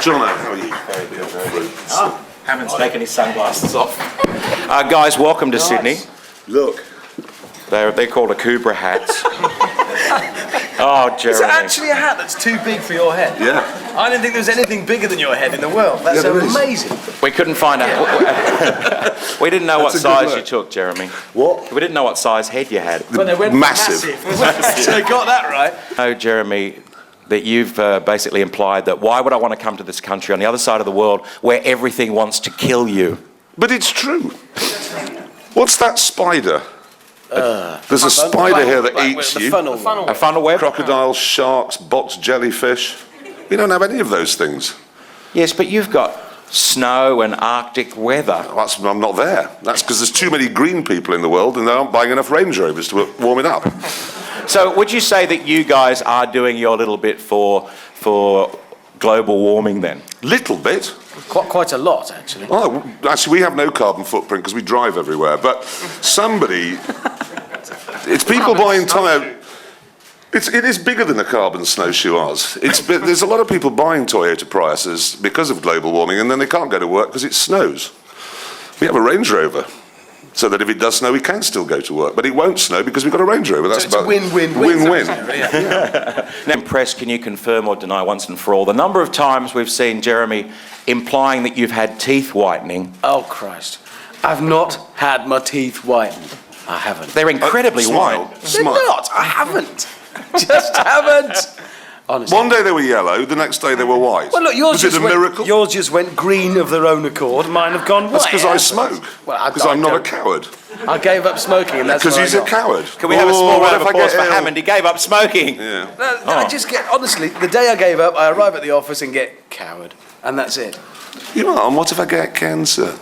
John, how are you? Hammond's taking his sunglasses off. Guys, welcome to Sydney. Look. They're called a Kubra hats. Oh, Jeremy. Is it actually a hat that's too big for your head? Yeah. I didn't think there was anything bigger than your head in the world. That's amazing. We couldn't find out. We didn't know what That's a good size look. you took, Jeremy. What? We didn't know what size head you had. But they went Massive. So they got that right. Oh, Jeremy, that you've basically implied that why would I want to come to this country on the other side of the world where everything wants to kill you? But it's true. What's that spider? There's a spider here that eats you. A funnel web? Crocodiles, sharks, box jellyfish. We don't have any of those things. Yes, but you've got snow and Arctic weather. I'm not there. That's because there's too many green people in the world and they aren't buying enough Range Rovers to warm it up. So would you say that you guys are doing your little bit for global warming then? Little bit. Quite a lot, actually. Oh, actually, we have no carbon footprint because we drive everywhere. But somebody, it's people buying tyre. It is bigger than a carbon snowshoe ours. There's a lot of people buying Toyota Priuses because of global warming, and then they can't go to work because it snows. We have a Range Rover, so that if it does snow, we can still go to work. But it won't snow because we've got a Range Rover. That's It's about a win-win-win. Win-win. Now, Press, can you confirm or deny once and for all the number of times we've seen Jeremy implying that you've had teeth whitening? Oh, Christ. I've not had my teeth whitened. I haven't. They're incredibly Smile. white. They're not. I haven't. Just haven't. Honestly. One day they were yellow, the next day they were white. Well, look, yours Was it a miracle? Yours just went green of their own accord. Mine have gone white. That's because I smoke. Well, I- Because I I'm not a don't- coward. I gave up smoking, and that's Because what he's I a got. coward. Can we have a small what round if of I applause get for ill? Hammond? He gave up smoking. Yeah. No, I just get, honestly, the day I gave up, I arrive at the office and get coward. And that's it. You know, and what if I get cancer?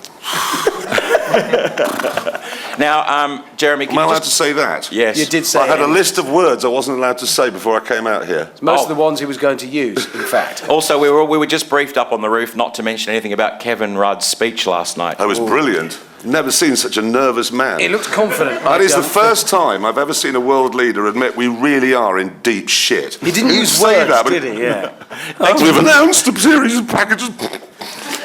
Now, Jeremy, can Am I you allowed just... to say that? Yes. You did say I had a it. list of words I wasn't allowed to say before I came out here. Most Oh. of the ones he was going to use, in fact. Also, we were just briefed up on the roof not to mention anything about Kevin Rudd's speech last night. I was brilliant. Never seen such a nervous man. He looked confident. That is the first time I've ever seen a world leader admit we really are in deep shit. He didn't use say words, that, but did he? Yeah. we've announced a series of packages.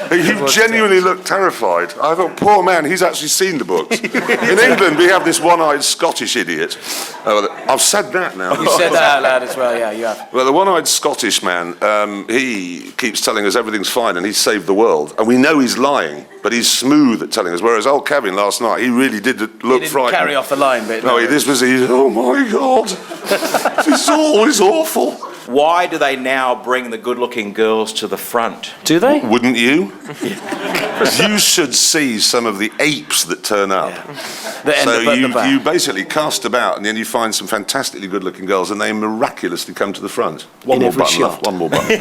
He genuinely looked terrified. I thought, poor man, he's actually seen the books. In England, we have this one-eyed Scottish idiot. I've said that now. You said that out loud as well, yeah, you have. Well, the one-eyed Scottish man, he keeps telling us everything's fine and he's saved the world. And we know he's lying, but he's smooth at telling us. Whereas old Kevin last night, he really did look He didn't frightened. carry off the line bit. No, this was oh my God, this is always awful. Why do they now bring the good-looking girls to the front? Do they? Wouldn't you? You should see some of the apes that turn up. That end So up at the back. you basically cast about and then you find some fantastically good-looking girls and they miraculously come to the front. One In more every button left, shot. one more button.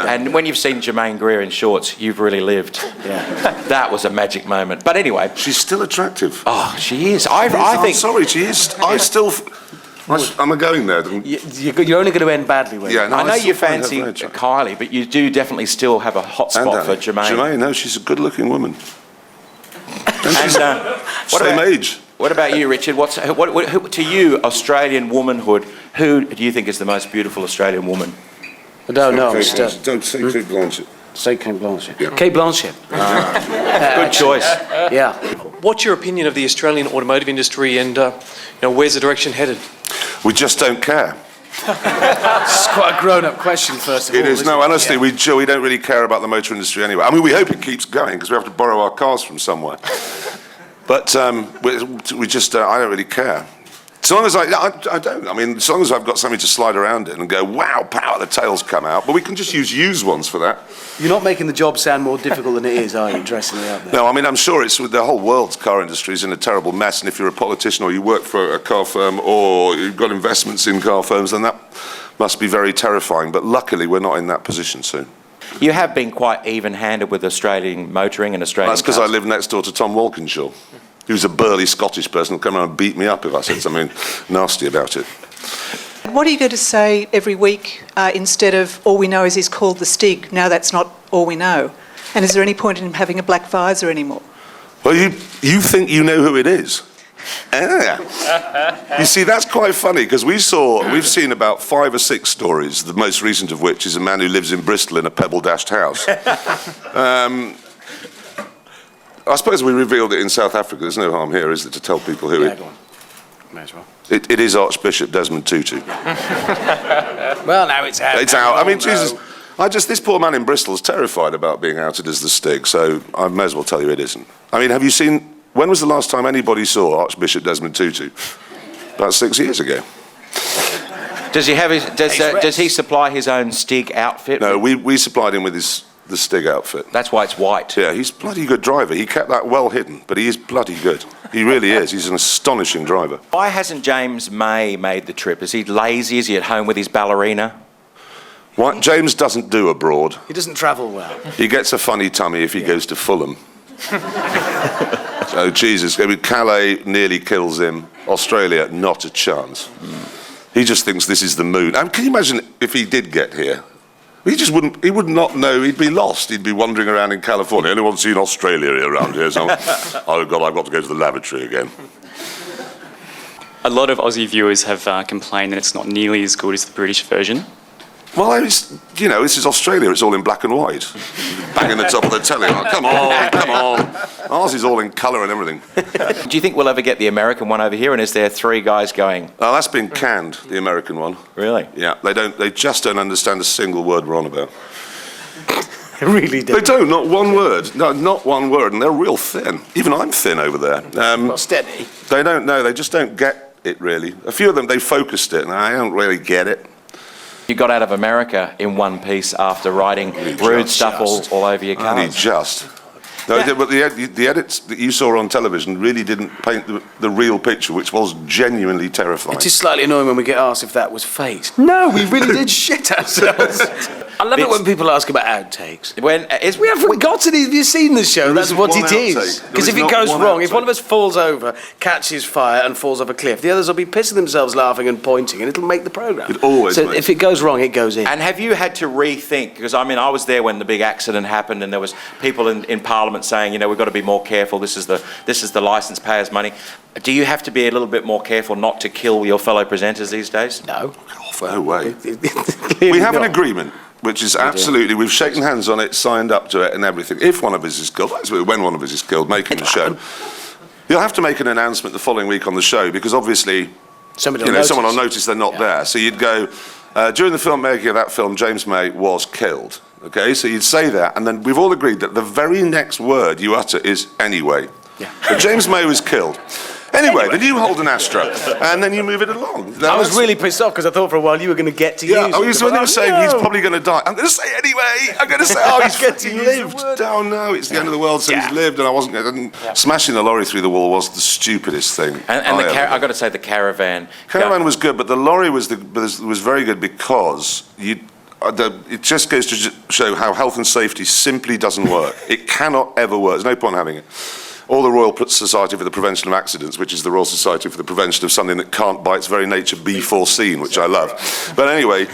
And when you've seen Jermaine Greer in shorts, you've really lived. Yeah. That was a magic moment. But anyway, She's still attractive. oh, she is. I I'm think... sorry, she is. I'm going there. You're only going to end badly with Yeah, it. no, I know still you find her fancy very attractive. Kylie, but you do definitely still have a hot And spot for Annie. Jermaine. Jermaine, no, she's a good-looking woman. And, Same age. What about you, Richard? Who, to you, Australian womanhood, who do you think is the most beautiful Australian woman? I don't know. Don't say Kate Blanchett. Say Kate Blanchett. Kate Blanchett. Good choice. Yeah. What's your opinion of the Australian automotive industry and where's the direction headed? We just don't care. It's quite a grown-up question, first of all. It is. isn't No, it? honestly, we don't really care about the motor industry anyway. I mean, we hope it keeps going because we have to borrow our cars from somewhere. But we just, I don't really care. As long as I don't. I mean, as long as I've got something to slide around in and go, wow, power, the tails come out. But we can just use used ones for that. You're not making the job sound more difficult than it is, are you, dressing it up there? No, I mean, I'm sure it's the whole world's car industry is in a terrible mess. And if you're a politician or you work for a car firm or you've got investments in car firms, then that must be very terrifying. But luckily, we're not in that position soon. You have been quite even-handed with Australian motoring and Australian That's because I cars. live next door to Tom Walkinshaw. He was a burly Scottish person who'd come around and beat me up if I said something nasty about it. What are you going to say every week instead of all we know is called the Stig? Now that's not all we know. And is there any point in him having a black visor anymore? Well, you think you know who it is. You see, that's quite funny because we've seen about 5 or 6 stories, the most recent of which is a man who lives in Bristol in a pebble-dashed house. I suppose we revealed it in South Africa. There's no harm here, is there, to tell people who Go on. May as well. it is Archbishop Desmond Tutu. Well, now it's out. It's out. I mean, Oh, Jesus, no. this poor man in Bristol's terrified about being outed as the Stig, so I may as well tell you it isn't. I mean, have you seen, when was the last time anybody saw Archbishop Desmond Tutu? About 6 years ago. Does he have his? Does he supply his own Stig outfit? No, we supplied him with the Stig outfit. That's why it's white. Yeah, he's a bloody good driver. He kept that well hidden, but he is bloody good. He really is. He's an astonishing driver. Why hasn't James May made the trip? Is he lazy? Is he at home with his ballerina? Why, James doesn't do abroad. He doesn't travel well. He gets a funny tummy if he goes to Fulham. So, Jesus, I mean, Calais nearly kills him. Australia, not a chance. He just thinks this is the moon. And can you imagine if he did get here? He would not know, he'd be lost. He'd be wandering around in California. Anyone seen Australia around here? So, oh God, I've got to go to the lavatory again. A lot of Aussie viewers have complained that it's not nearly as good as the British version. Well, this is Australia. It's all in black and white. Banging the top of the telly. Like, come on. Ours is all in colour and everything. Do you think we'll ever get the American one over here? And is there 3 guys going? Oh, that's been canned, the American one. Really? Yeah, they just don't understand a single word we're on about. They really do. They don't, not one word. No, not one word, and they're real thin. Even I'm thin over there. Not steady. They don't know, they just don't get it, really. A few of them, they focused it, and I don't really get it. You got out of America in one piece after writing rude stuff all over your Only cars. just. No, Yeah. but the edits that you saw on television really didn't paint the real picture, which was genuinely terrifying. It is slightly annoying when we get asked if that was faked. No, we really did shit ourselves. I love it when people ask about outtakes. We Have you seen the show? There That's isn't what one it is. outtake. There Because is if it not goes one wrong, if outtake. one of us falls over, catches fire and falls off a cliff, the others will be pissing themselves laughing and pointing, and it'll make the programme. It always So makes if it goes wrong, it goes in. And have you had to rethink? Because I mean, I was there when the big accident happened, and there was people in Parliament saying, we've got to be more careful. This is the licence payers' money. Do you have to be a little bit more careful not to kill your fellow presenters these days? No. No way. Clearly We have an not. agreement, which is absolutely, we've shaken hands on it, signed up to it and everything. If one of us is killed, that's when one of us is killed, making the show, you'll have to make an announcement the following week on the show, because obviously, Somebody will someone will notice. notice they're not there. So you'd go, during the filmmaking of that film, James May was killed. Okay, so you'd say that, and then we've all agreed that the very next word you utter is anyway. Yeah. But James May was killed. Anyway, then you hold an Astra, and then you move it along. I was really pissed off because I thought for a while you were going to get to Yeah, use it. when they were saying he's No. probably going to die, I'm going to say anyway. I'm going to say, oh, he's Getting lived. the word. Oh no, it's the end of the world, so Yeah. he's lived, and I wasn't. Smashing the lorry through the wall was the stupidest thing. And I ever I've got to say, the caravan. Caravan was good, but the lorry was very good because it just goes to show how health and safety simply doesn't work. It cannot ever work. There's no point in having it. Or the Royal Society for the Prevention of Accidents, which is the Royal Society for the Prevention of something that can't by its very nature be foreseen, which I love. But anyway,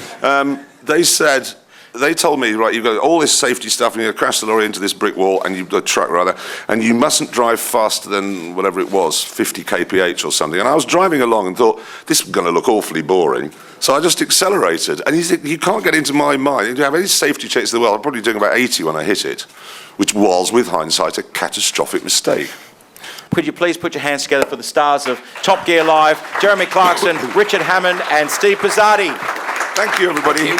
they told me, right, you've got all this safety stuff and you're going to crash the lorry into this brick wall, and the truck rather, and you mustn't drive faster than whatever it was, 50 kph or something. And I was driving along and thought, this is going to look awfully boring. So I just accelerated. And you can't get into my mind. If you have any safety checks in the world, I'm probably doing about 80 when I hit it, which was, with hindsight, a catastrophic mistake. Could you please put your hands together for the stars of Top Gear Live, Jeremy Clarkson, Richard Hammond and Steve Pizzardi. Thank you, everybody.